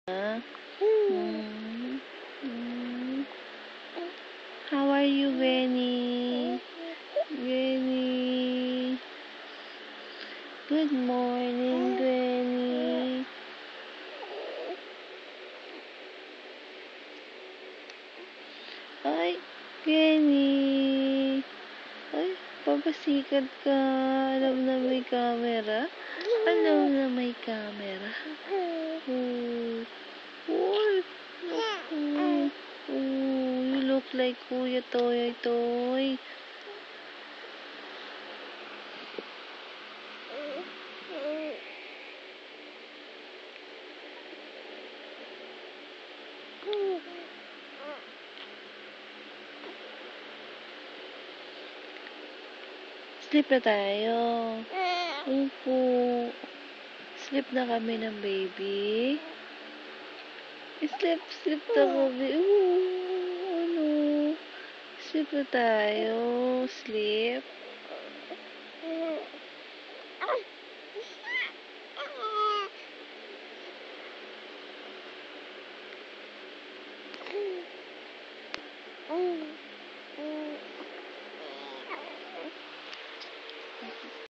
Mm. Mm. How are you, Benny? Benny. Good morning, Benny. Ay, Benny. Ay, papasikat ka. Alam na may camera. Alam na may camera. Oh. Oh. Oh. Oh. You look like Kuya Toy Toy. Sleep na tayo. Opo. Sleep na kami ng baby. Sleep na kami. Ano? Sleep na tayo. Sleep.